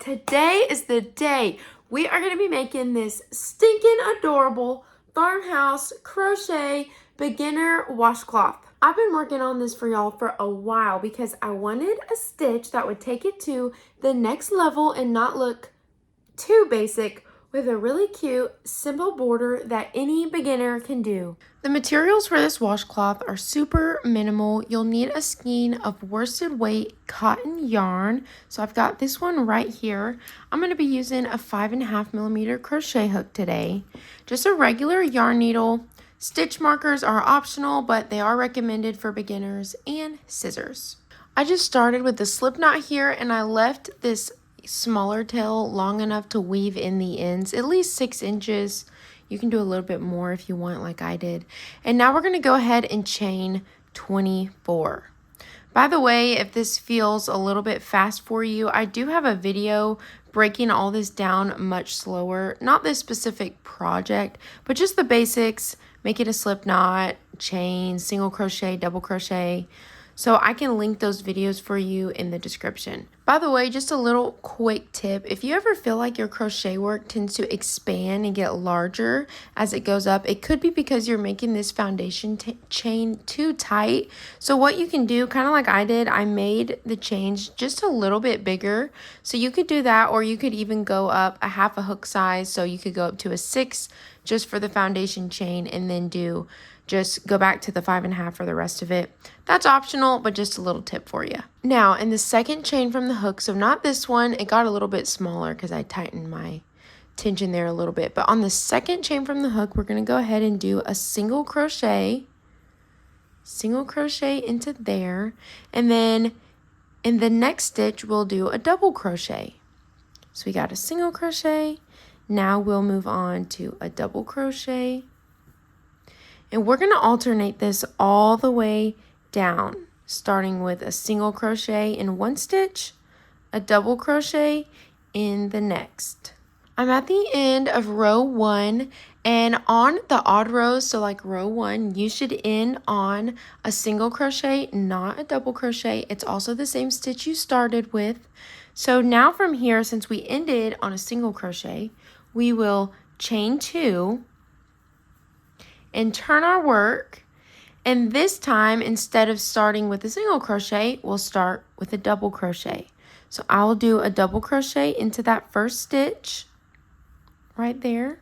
today is the day we are going to be making this stinking adorable farmhouse crochet beginner washcloth. I've been working on this for y'all for a while because I wanted a stitch that would take it to the next level and not look too basic, with a really cute, simple border that any beginner can do. The materials for this washcloth are super minimal. You'll need a skein of worsted weight cotton yarn. So I've got this one right here. I'm going to be using a 5.5mm crochet hook today. Just a regular yarn needle. Stitch markers are optional, but they are recommended for beginners, and scissors. I just started with the slip knot here, and I left this smaller tail long enough to weave in the ends, at least 6 inches. You can do a little bit more if you want, like I did. And now we're going to go ahead and chain 24. By the way, if this feels a little bit fast for you, I do have a video breaking all this down much slower. Not this specific project, but just the basics. Make it a slip knot, chain, single crochet, double crochet. So I can link those videos for you in the description. By the way, just a little quick tip. If you ever feel like your crochet work tends to expand and get larger as it goes up, it could be because you're making this foundation chain too tight. So what you can do, kind of like I did, I made the chains just a little bit bigger. So you could do that, or you could even go up a half a hook size. So you could go up to a 6 just for the foundation chain, and then just go back to the 5.5 for the rest of it. That's optional, but just a little tip for you. Now, in the second chain from the hook, so not this one, it got a little bit smaller because I tightened my tension there a little bit. But on the second chain from the hook, we're going to go ahead and do a single crochet into there. And then in the next stitch, we'll do a double crochet. So we got a single crochet. Now we'll move on to a double crochet. And we're going to alternate this all the way down, starting with a single crochet in one stitch, a double crochet in the next. I'm at the end of row 1, and on the odd rows, so like row 1, you should end on a single crochet, not a double crochet. It's also the same stitch you started with. So now from here, since we ended on a single crochet, we will chain 2 and turn our work, and this time, instead of starting with a single crochet, we'll start with a double crochet. So I'll do a double crochet into that first stitch right there,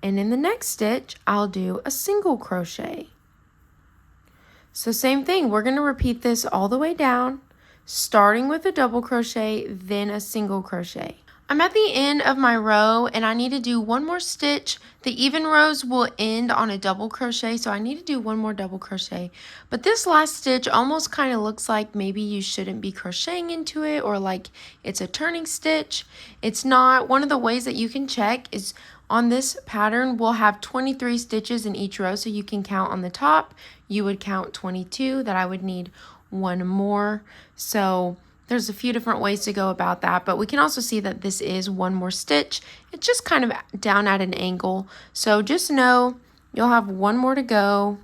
and in the next stitch I'll do a single crochet. So same thing, we're going to repeat this all the way down, starting with a double crochet, then a single crochet. I'm at the end of my row, and I need to do one more stitch. The even rows will end on a double crochet, so I need to do one more double crochet. But this last stitch almost kind of looks like maybe you shouldn't be crocheting into it, or like it's a turning stitch. It's not. One of the ways that you can check is on this pattern, we'll have 23 stitches in each row, so you can count on the top. You would count 22, that I would need one more. So there's a few different ways to go about that, but we can also see that this is one more stitch. It's just kind of down at an angle. So just know you'll have one more to go.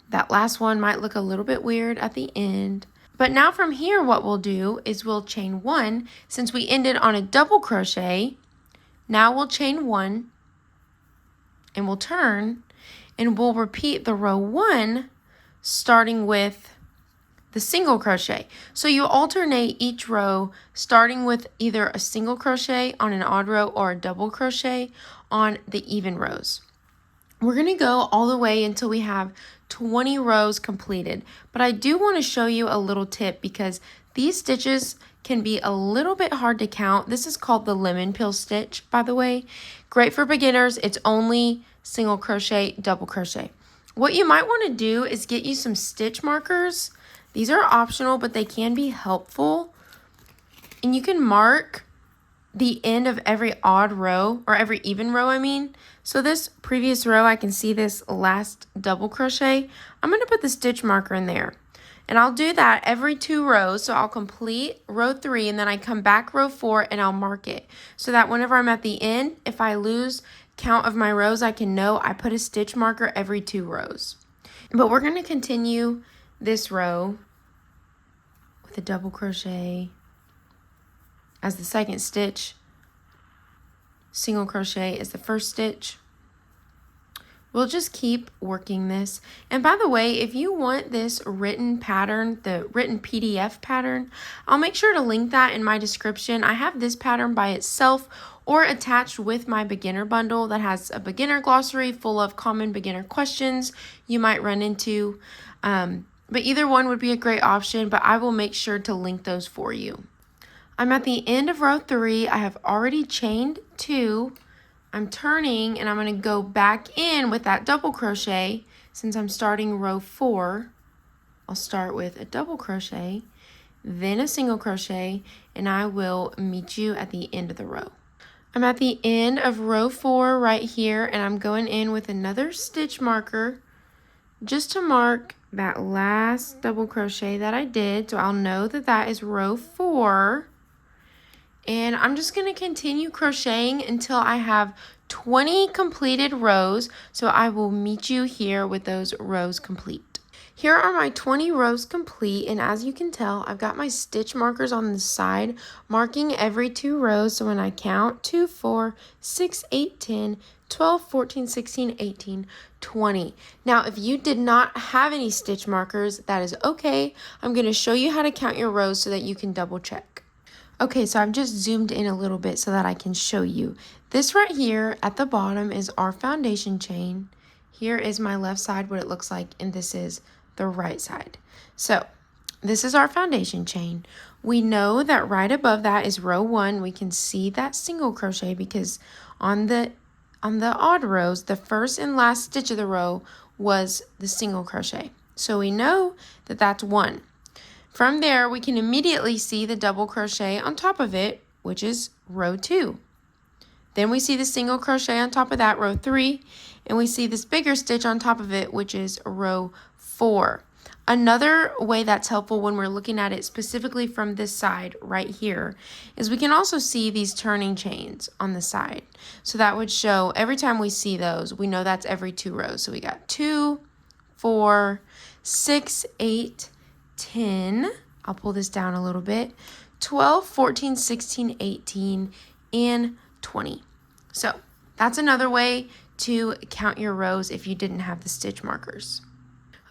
That last one might look a little bit weird at the end. But now from here, what we'll do is we'll chain 1. Since we ended on a double crochet, now we'll chain 1 and we'll turn, and we'll repeat the row 1 starting with the single crochet. So you alternate each row, starting with either a single crochet on an odd row or a double crochet on the even rows. We're going to go all the way until we have 20 rows completed. But I do want to show you a little tip, because these stitches can be a little bit hard to count. This is called the lemon peel stitch, by the way. Great for beginners. It's only single crochet, double crochet. What you might want to do is get you some stitch markers. These are optional, but they can be helpful. And you can mark the end of every odd row, or every even row, I mean. So this previous row, I can see this last double crochet. I'm going to put the stitch marker in there. And I'll do that every 2 rows. So I'll complete row 3, and then I come back row 4 and I'll mark it. So that whenever I'm at the end, if I lose count of my rows, I can know I put a stitch marker every 2 rows. But we're going to continue this row with a double crochet as the second stitch, single crochet as the first stitch. We'll just keep working this. And by the way, if you want this written pattern, the written PDF pattern, I'll make sure to link that in my description. I have this pattern by itself or attached with my beginner bundle that has a beginner glossary full of common beginner questions you might run into. But either one would be a great option, but I will make sure to link those for you. I'm at the end of row 3. I have already chained 2. I'm turning and I'm going to go back in with that double crochet. Since I'm starting row 4, I'll start with a double crochet, then a single crochet, and I will meet you at the end of the row. I'm at the end of row 4 right here, and I'm going in with another stitch marker just to mark that last double crochet that I did, so I'll know that that is row 4. And I'm just going to continue crocheting until I have 20 completed rows, so I will meet you here with those rows complete. Here are my 20 rows complete, and as you can tell, I've got my stitch markers on the side marking every 2 rows, so when I count 2, 4, 6, 8, 10, 12, 14, 16, 18, 20. Now, if you did not have any stitch markers, that is okay. I'm going to show you how to count your rows so that you can double check. Okay, so I've just zoomed in a little bit so that I can show you. This right here at the bottom is our foundation chain. Here is my left side, what it looks like, and this is the right side. So this is our foundation chain. We know that right above that is row 1. We can see that single crochet because on the odd rows, the first and last stitch of the row was the single crochet. So we know that that's 1. From there, we can immediately see the double crochet on top of it, which is row 2. Then we see the single crochet on top of that, row 3, and we see this bigger stitch on top of it, which is row 4. Another way that's helpful when we're looking at it specifically from this side right here is we can also see these turning chains on the side. So that would show every time we see those, we know that's every 2 rows. So we got 2, 4, 6, 8, 10, I'll pull this down a little bit, 12, 14, 16, 18, and 20. So that's another way to count your rows if you didn't have the stitch markers.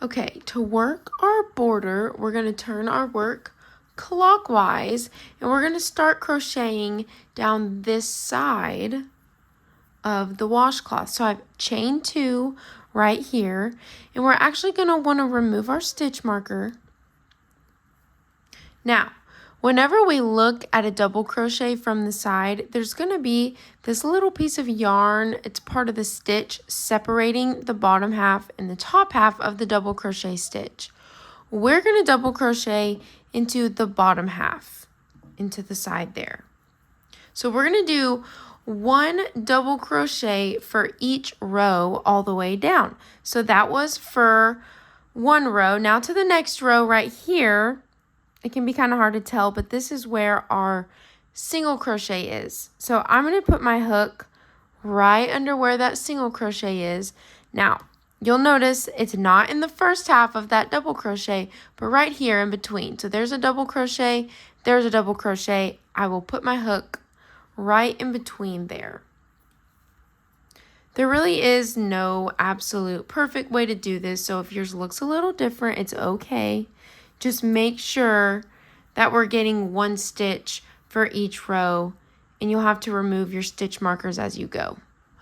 Okay, to work our border, we're going to turn our work clockwise, and we're going to start crocheting down this side of the washcloth. So I've chained 2 right here, and we're actually going to want to remove our stitch marker. Now, whenever we look at a double crochet from the side, there's going to be this little piece of yarn. It's part of the stitch separating the bottom half and the top half of the double crochet stitch. We're going to double crochet into the bottom half, into the side there. So we're going to do 1 double crochet for each row all the way down. So that was for 1 row. Now to the next row right here. It can be kind of hard to tell, but this is where our single crochet is. So I'm going to put my hook right under where that single crochet is. Now, you'll notice it's not in the first half of that double crochet, but right here in between. So there's a double crochet, there's a double crochet. I will put my hook right in between there. There really is no absolute perfect way to do this, so if yours looks a little different, it's okay. Just make sure that we're getting 1 stitch for each row, and you'll have to remove your stitch markers as you go.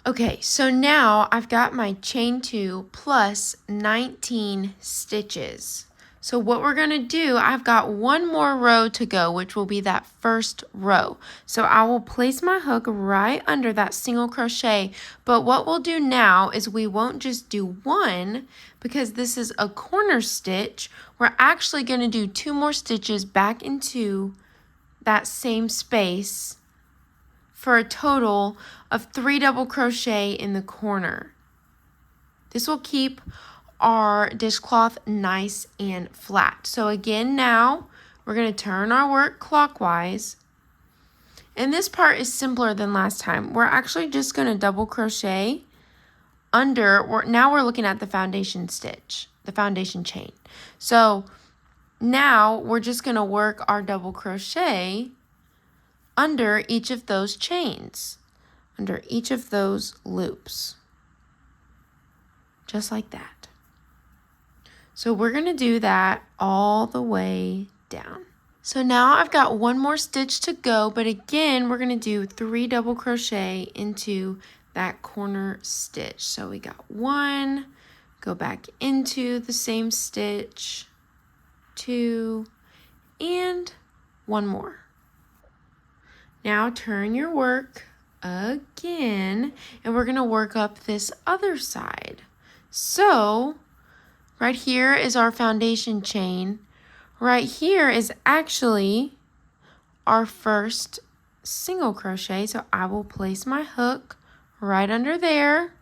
Okay, so now I've got my chain 2 plus 19 stitches. So what we're going to do, I've got 1 more row to go, which will be that first row. So I will place my hook right under that single crochet, but what we'll do now is we won't just do 1 because this is a corner stitch. We're actually going to do 2 more stitches back into that same space for a total of 3 double crochet in the corner. This will keep our dishcloth nice and flat. So again, now we're going to turn our work clockwise, and this part is simpler than last time. We're actually just going to double crochet under, now we're looking at the foundation stitch, the foundation chain. So now we're just going to work our double crochet under each of those chains, under each of those loops, just like that. So we're going to do that all the way down. So now I've got one more stitch to go, but again, we're going to do 3 double crochet into that corner stitch. So we got 1, go back into the same stitch, 2, and 1 more. Now turn your work again, and we're going to work up this other side. So right here is our foundation chain. Right here is actually our first single crochet, so I will place my hook right under there.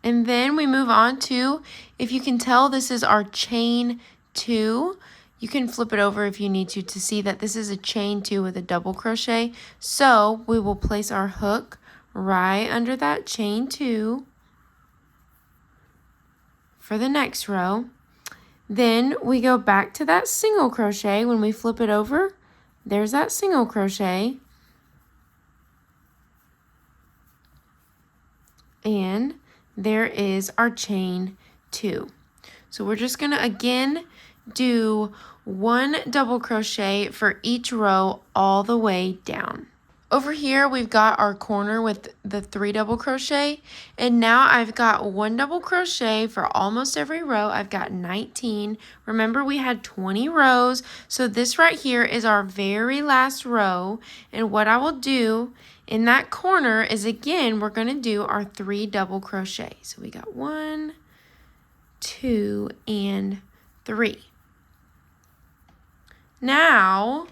And then we move on to, if you can tell, this is our chain 2. You can flip it over if you need to see that this is a chain 2 with a double crochet. So we will place our hook right under that chain 2 for the next row. Then we go back to that single crochet. When we flip it over, there's that single crochet. And there is our chain 2. So we're just going to again do 1 double crochet for each row all the way down. Over here we've got our corner with the 3 double crochet, and now I've got 1 double crochet for almost every row. I've got 19. Remember, we had 20 rows, so this right here is our very last row, and what I will do in that corner is, again, we're going to do our 3 double crochet. So we got 1, 2, and 3. Now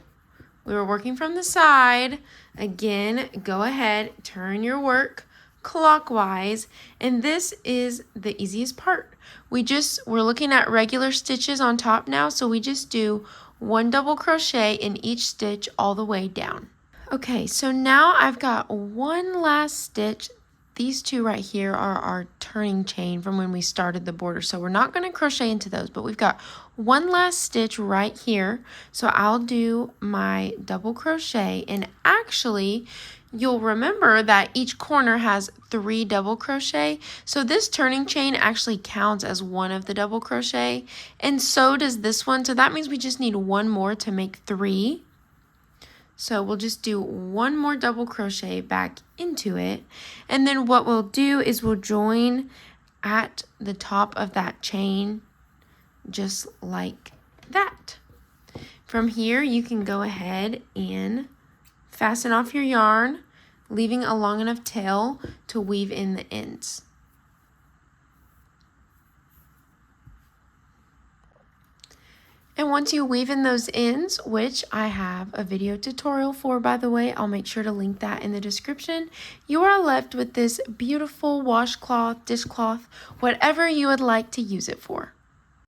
we were working from the side. Again, go ahead, turn your work clockwise, and this is the easiest part. We're looking at regular stitches on top now, so we just do 1 double crochet in each stitch all the way down. Okay, so now I've got one last stitch. These 2 right here are our turning chain from when we started the border, so we're not going to crochet into those, but we've got one last stitch right here. So I'll do my double crochet, and actually you'll remember that each corner has 3 double crochet, so this turning chain actually counts as one of the double crochet, and so does this one. So that means we just need 1 more to make 3. So we'll just do 1 more double crochet back into it, and then what we'll do is we'll join at the top of that chain just like that. From here you can go ahead and fasten off your yarn, leaving a long enough tail to weave in the ends. And once you weave in those ends, which I have a video tutorial for, by the way, I'll make sure to link that in the description, you are left with this beautiful washcloth, dishcloth, whatever you would like to use it for.